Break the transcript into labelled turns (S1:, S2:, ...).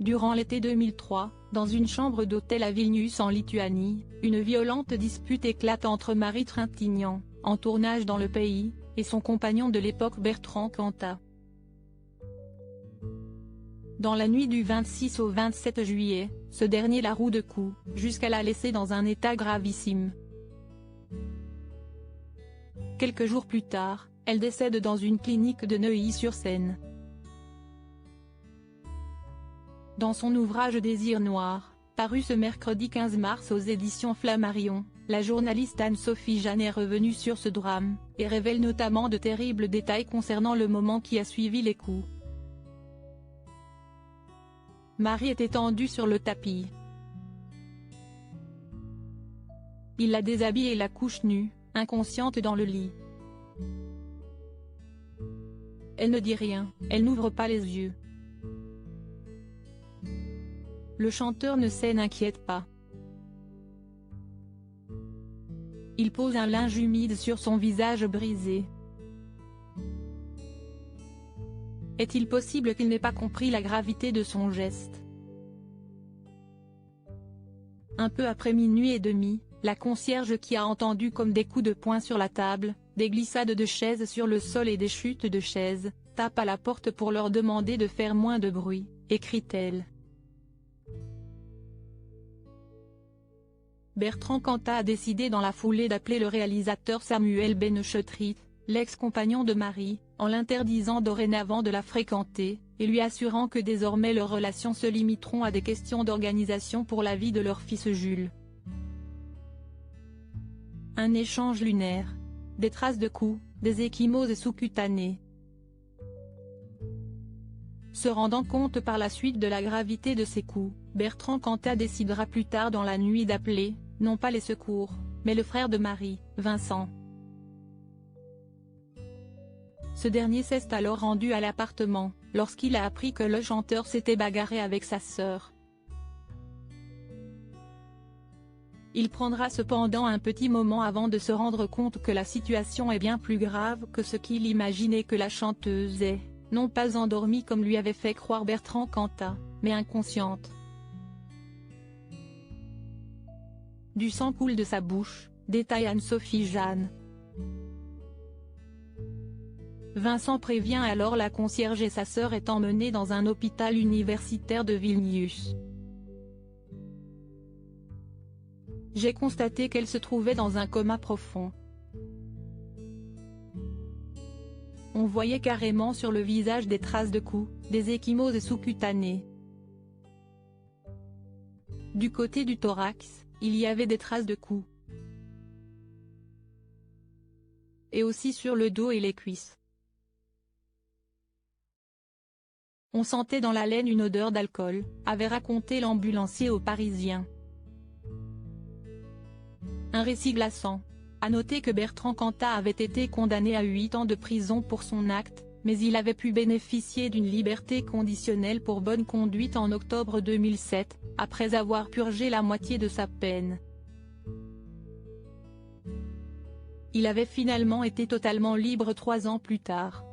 S1: Durant l'été 2003, dans une chambre d'hôtel à Vilnius en Lituanie, une violente dispute éclate entre Marie Trintignant, en tournage dans le pays, et son compagnon de l'époque Bertrand Cantat. Dans la nuit du 26 au 27 juillet, ce dernier la roue de coups, jusqu'à la laisser dans un état gravissime. Quelques jours plus tard, elle décède dans une clinique de Neuilly-sur-Seine. Dans son ouvrage Désir noir, paru ce mercredi 15 mars aux éditions Flammarion, la journaliste Anne-Sophie Jeanne est revenue sur ce drame, et révèle notamment de terribles détails concernant le moment qui a suivi les coups. Marie est étendue sur le tapis. Il la déshabille et la couche nue, inconsciente dans le lit. Elle ne dit rien, elle n'ouvre pas les yeux. Le chanteur ne s'inquiète pas. Il pose un linge humide sur son visage brisé. Est-il possible qu'il n'ait pas compris la gravité de son geste? Un peu après minuit et demi, la concierge qui a entendu comme des coups de poing sur la table, des glissades de chaises sur le sol et des chutes de chaises, tape à la porte pour leur demander de faire moins de bruit, écrit-elle. Bertrand Cantat a décidé dans la foulée d'appeler le réalisateur Samuel Benchetrit, l'ex-compagnon de Marie, en l'interdisant dorénavant de la fréquenter, et lui assurant que désormais leurs relations se limiteront à des questions d'organisation pour la vie de leur fils Jules. Un échange lunaire. Des traces de coups, des ecchymoses sous-cutanées. Se rendant compte par la suite de la gravité de ces coups, Bertrand Cantat décidera plus tard dans la nuit d'appeler, non pas les secours, mais le frère de Marie, Vincent. Ce dernier s'est alors rendu à l'appartement, lorsqu'il a appris que le chanteur s'était bagarré avec sa sœur. Il prendra cependant un petit moment avant de se rendre compte que la situation est bien plus grave que ce qu'il imaginait, que la chanteuse est, non pas endormie comme lui avait fait croire Bertrand Cantat, mais inconsciente. Du sang coule de sa bouche, détaille Anne-Sophie Jeanne. Vincent prévient alors la concierge et sa sœur est emmenée dans un hôpital universitaire de Vilnius. J'ai constaté qu'elle se trouvait dans un coma profond. On voyait carrément sur le visage des traces de coups, des ecchymoses sous-cutanées. Du côté du thorax, il y avait des traces de coups. Et aussi sur le dos et les cuisses. On sentait dans la laine une odeur d'alcool, avait raconté l'ambulancier aux Parisiens. Un récit glaçant. À noter que Bertrand Cantat avait été condamné à 8 ans de prison pour son acte, mais il avait pu bénéficier d'une liberté conditionnelle pour bonne conduite en octobre 2007, après avoir purgé la moitié de sa peine. Il avait finalement été totalement libre 3 ans plus tard.